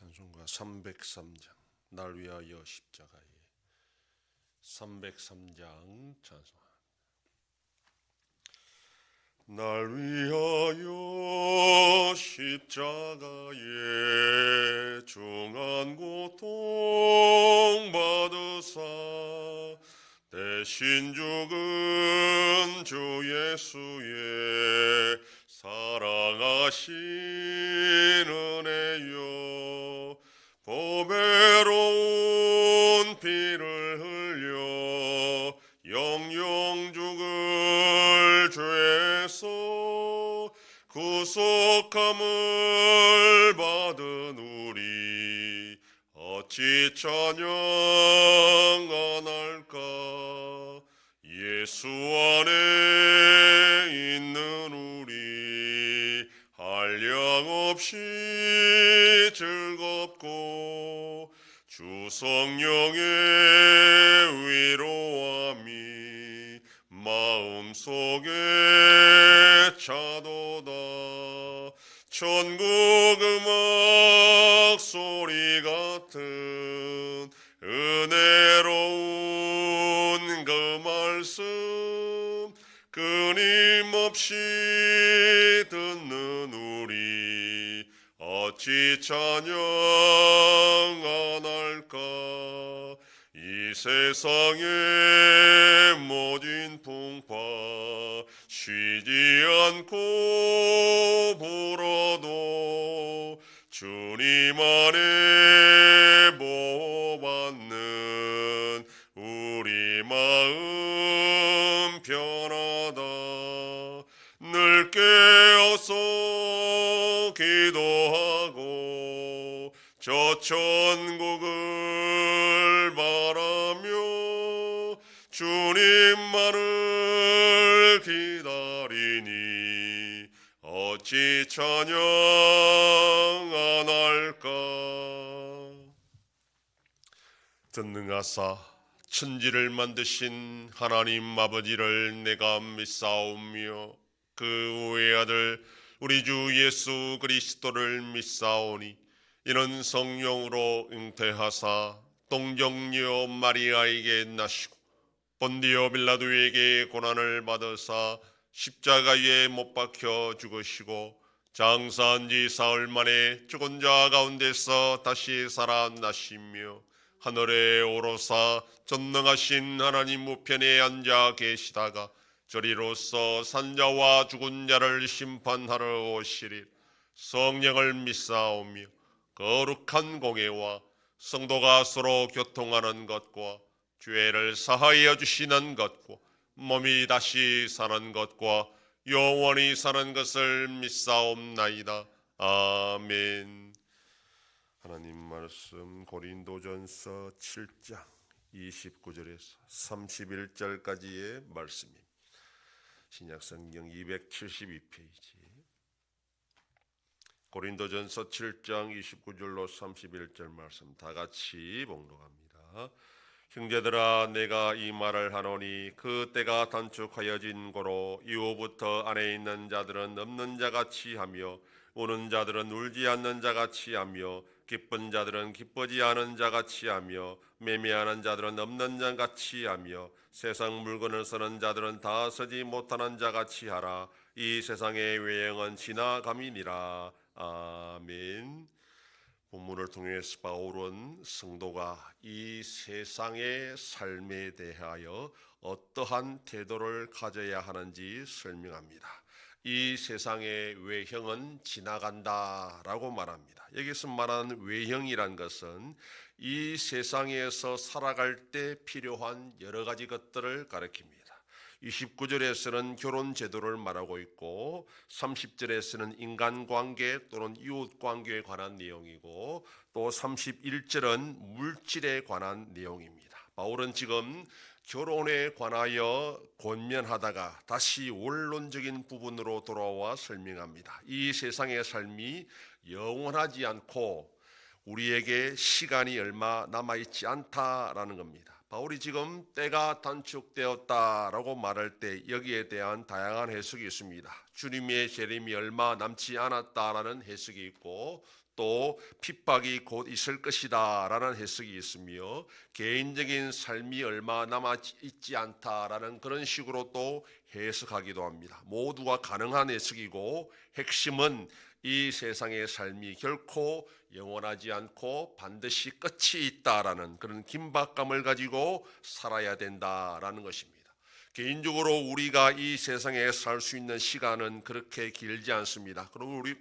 찬송가 303장 날 위하여 십자가에 303장 찬송합니다. 날 위하여 십자가에 중한 고통 받으사 대신 죽은 주 예수의 사랑하신 은혜여 보배로운 피를 흘려 영영 죽을 죄에서 구속함을 받은 우리 어찌 찬양하날까. 예수 안에 있는 우리 한량없이 즐겁고 주 성령의 위로함이 마음속에 차도다. 천국 음악 소리 같은 은혜로운 그 말씀 끊임없이 듣는 우리 어찌 찬양하날까. 이 세상의 모진 풍파 쉬지 않고 불어도 주님 안에 보호받는 우리 마음 편하다. 늘 깨어서 기도하고 저 천국을 바라며 주님만을 기다리니 어찌 찬양하날까. 전능하사 천지를 만드신 하나님 아버지를 내가 믿사오며 그 외아들 우리 주 예수 그리스도를 믿사오니 이는 성령으로 잉태하사 동정녀 마리아에게 나시고 본디오 빌라도에게 고난을 받으사 십자가에 못 박혀 죽으시고 장사한 지 사흘 만에 죽은 자 가운데서 다시 살아나시며 하늘에 오르사 전능하신 하나님 우편에 앉아 계시다가 저리로서 산자와 죽은 자를 심판하러 오시리. 성령을 믿사오며 거룩한 공예와 성도가 서로 교통하는 것과 죄를 사하여 주시는 것과 몸이 다시 사는 것과 영원히 사는 것을 믿사옵나이다. 아멘. 하나님 말씀 고린도전서 7장 29절에서 31절까지의 말씀입니다. 신약성경 272페이지 고린도전서 7장 29절로 31절 말씀 다 같이 봉독합니다. 형제들아 내가 이 말을 하노니 그 때가 단축하여진 고로 이후부터 안에 있는 자들은 없는 자같이 하며 우는 자들은 울지 않는 자같이 하며 기쁜 자들은 기쁘지 않은 자같이 하며 매매하는 자들은 없는 자같이 하며 세상 물건을 쓰는 자들은 다 쓰지 못하는 자같이 하라. 이 세상의 외형은 지나감이니라. 아멘. 본문을 통해서 바울은 성도가 이 세상의 삶에 대하여 어떠한 태도를 가져야 하는지 설명합니다. 이 세상의 외형은 지나간다라고 말합니다. 여기서 말하는 외형이란 것은 이 세상에서 살아갈 때 필요한 여러 가지 것들을 가리킵니다. 29절에서는 결혼 제도를 말하고 있고 30절에서는 인간관계 또는 이웃관계에 관한 내용이고 또 31절은 물질에 관한 내용입니다. 바울은 지금 결혼에 관하여 권면하다가 다시 원론적인 부분으로 돌아와 설명합니다. 이 세상의 삶이 영원하지 않고 우리에게 시간이 얼마 남아있지 않다라는 겁니다. 바울이 지금 때가 단축되었다라고 말할 때 여기에 대한 다양한 해석이 있습니다. 주님의 재림이 얼마 남지 않았다라는 해석이 있고 또 핍박이 곧 있을 것이다 라는 해석이 있으며, 개인적인 삶이 얼마 남아있지 않다라는 그런 식으로 또 해석하기도 합니다. 모두가 가능한 해석이고, 핵심은 이 세상의 삶이 결코 영원하지 않고 반드시 끝이 있다라는 그런 긴박감을 가지고 살아야 된다라는 것입니다. 개인적으로 우리가 이 세상에 살 수 있는 시간은 그렇게 길지 않습니다.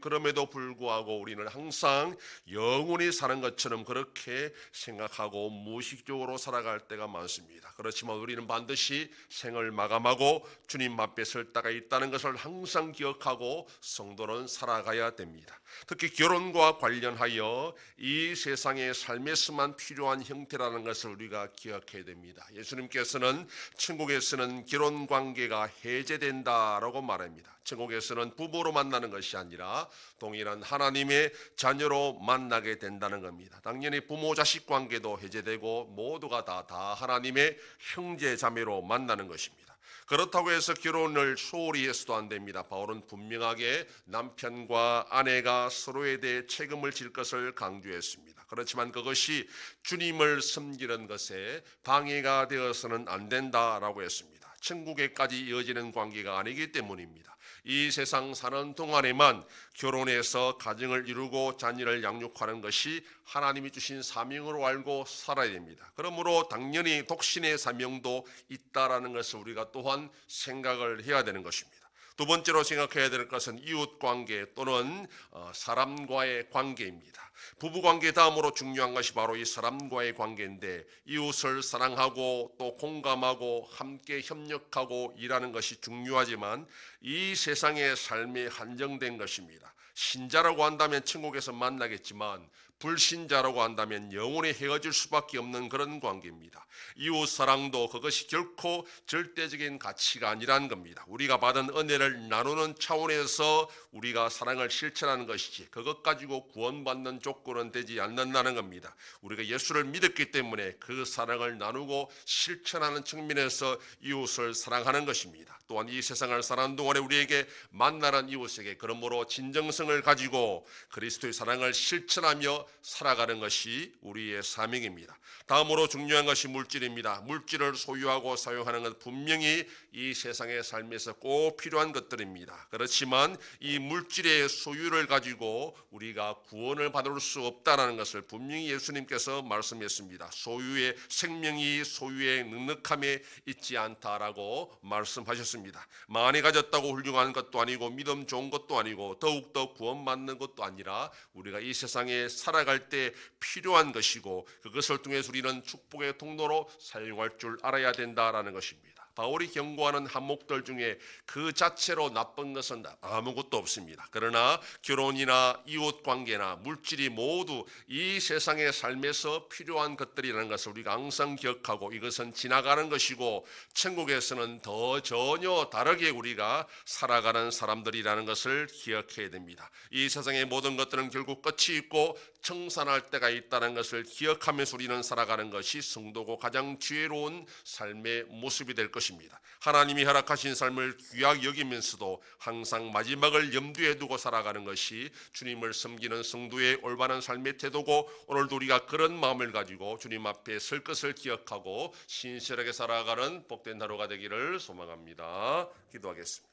그럼에도 불구하고 우리는 항상 영원히 사는 것처럼 그렇게 생각하고 무의식적으로 살아갈 때가 많습니다. 그렇지만 우리는 반드시 생을 마감하고 주님 앞에 설 때가 있다는 것을 항상 기억하고 성도는 살아가야 됩니다. 특히 결혼과 관련하여 이 세상의 삶에서만 필요한 형태라는 것을 우리가 기억해야 됩니다. 예수님께서는 천국에서는 결혼 관계가 해제된다라고 말합니다. 천국에서는 부부로 만나는 것이 아니라 동일한 하나님의 자녀로 만나게 된다는 겁니다. 당연히 부모 자식 관계도 해제되고 모두가 다 하나님의 형제 자매로 만나는 것입니다. 그렇다고 해서 결혼을 소홀히 해서도 안 됩니다. 바울은 분명하게 남편과 아내가 서로에 대해 책임을 질 것을 강조했습니다. 그렇지만 그것이 주님을 섬기는 것에 방해가 되어서는 안 된다라고 했습니다. 천국에까지 이어지는 관계가 아니기 때문입니다. 이 세상 사는 동안에만 결혼해서 가정을 이루고 자녀를 양육하는 것이 하나님이 주신 사명으로 알고 살아야 됩니다. 그러므로 당연히 독신의 사명도 있다라는 것을 우리가 또한 생각을 해야 되는 것입니다. 두 번째로 생각해야 될 것은 이웃관계 또는 사람과의 관계입니다. 부부관계 다음으로 중요한 것이 바로 이 사람과의 관계인데, 이웃을 사랑하고 또 공감하고 함께 협력하고 일하는 것이 중요하지만 이 세상의 삶이 한정된 것입니다. 신자라고 한다면 천국에서 만나겠지만 불신자라고 한다면 영원히 헤어질 수밖에 없는 그런 관계입니다. 이웃 사랑도 그것이 결코 절대적인 가치가 아니라는 겁니다. 우리가 받은 은혜를 나누는 차원에서 우리가 사랑을 실천하는 것이지 그것 가지고 구원받는 조건은 되지 않는다는 겁니다. 우리가 예수를 믿었기 때문에 그 사랑을 나누고 실천하는 측면에서 이웃을 사랑하는 것입니다. 또한 이 세상을 사는 동안에 우리에게 만나는 이웃에게 그러므로 진정성을 가지고 그리스도의 사랑을 실천하며 살아가는 것이 우리의 사명입니다. 다음으로 중요한 것이 물질입니다. 물질을 소유하고 사용하는 것 분명히 이 세상의 삶에서 꼭 필요한 것들입니다. 그렇지만 이 물질의 소유를 가지고 우리가 구원을 받을 수 없다는 것을 분명히 예수님께서 말씀했습니다. 소유의 생명이 소유의 넉넉함에 있지 않다라고 말씀하셨습니다. 많이 가졌다고 훌륭한 것도 아니고 믿음 좋은 것도 아니고 더욱더 구원받는 것도 아니라 우리가 이 세상에 살아갈 때 필요한 것이고 그것을 통해서 우리는 축복의 통로로 사용할 줄 알아야 된다라는 것입니다. 바울이 경고하는 항목들 중에 그 자체로 나쁜 것은 아무것도 없습니다. 그러나 결혼이나 이웃 관계나 물질이 모두 이 세상의 삶에서 필요한 것들이라는 것을 우리가 항상 기억하고 이것은 지나가는 것이고 천국에서는 더 전혀 다르게 우리가 살아가는 사람들이라는 것을 기억해야 됩니다. 이 세상의 모든 것들은 결국 끝이 있고 청산할 때가 있다는 것을 기억하면서 우리는 살아가는 것이 성도고 가장 지혜로운 삶의 모습이 될 것입니다. 하나님이 허락하신 삶을 귀하게 여기면서도 항상 마지막을 염두에 두고 살아가는 것이 주님을 섬기는 성도의 올바른 삶의 태도고, 오늘도 우리가 그런 마음을 가지고 주님 앞에 설 것을 기억하고 신실하게 살아가는 복된 하루가 되기를 소망합니다. 기도하겠습니다.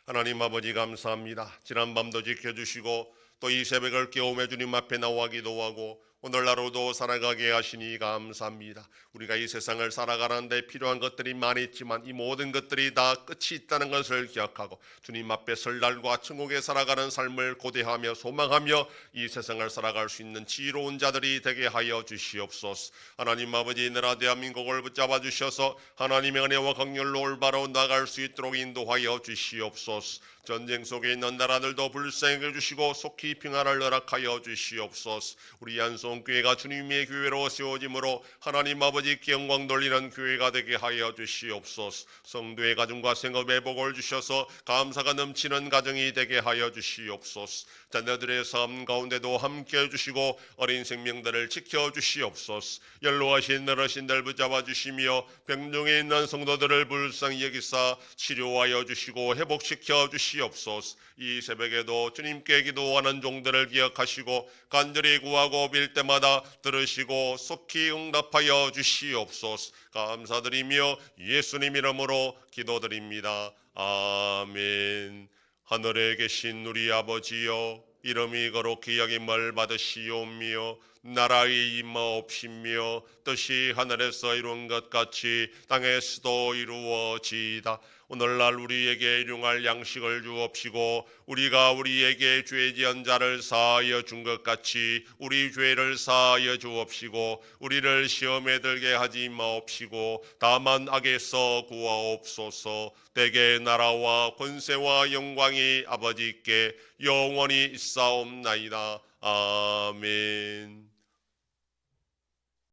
하나님 아버지 감사합니다. 지난 밤도 지켜주시고 또 이 새벽을 깨우며 주님 앞에 나와 기도하고 오늘 하루도 살아가게 하시니 감사합니다. 우리가 이 세상을 살아가는데 필요한 것들이 많이 있지만 이 모든 것들이 다 끝이 있다는 것을 기억하고 주님 앞에 설 날과 천국에 살아가는 삶을 고대하며 소망하며 이 세상을 살아갈 수 있는 지혜로운 자들이 되게 하여 주시옵소서. 하나님 아버지, 나라 대한민국을 붙잡아 주셔서 하나님의 은혜와 긍휼로 올바로 나아갈 수 있도록 인도하여 주시옵소서. 전쟁 속에 있는 나라들도 불쌍히 주시고 속히 평안을 허락하여 주시옵소서. 우리 한송교회가 주님의 교회로 세워짐으로 하나님 아버지께 영광 돌리는 교회가 되게 하여 주시옵소서. 성도의 가정과 생업에 복을 주셔서 감사가 넘치는 가정이 되게 하여 주시옵소서. 자녀들의 삶 가운데도 함께 해주시고 어린 생명들을 지켜주시옵소서. 연로하신 어르신들 붙잡아 주시며 병중에 있는 성도들을 불쌍히 여기사 치료하여 주시고 회복시켜 주시옵소서. 이 새벽에도 주님께 기도하는 종들을 기억하시고 간절히 구하고 빌 때마다 들으시고 속히 응답하여 주시옵소서. 감사드리며 예수님 이름으로 기도드립니다. 아멘. 하늘에 계신 우리 아버지여, 이름이 거룩히 여김을 받으시오며 나라의 임하옵시며 뜻이 하늘에서 이룬 것 같이 땅에서도 이루어지이다. 오늘날 우리에게 일용할 양식을 주옵시고 우리가 우리에게 죄 지은 자를 사하여 준 것 같이 우리 죄를 사하여 주옵시고 우리를 시험에 들게 하지 마옵시고 다만 악에서 구하옵소서. 대개 나라와 권세와 영광이 아버지께 영원히 있사옵나이다. 아멘.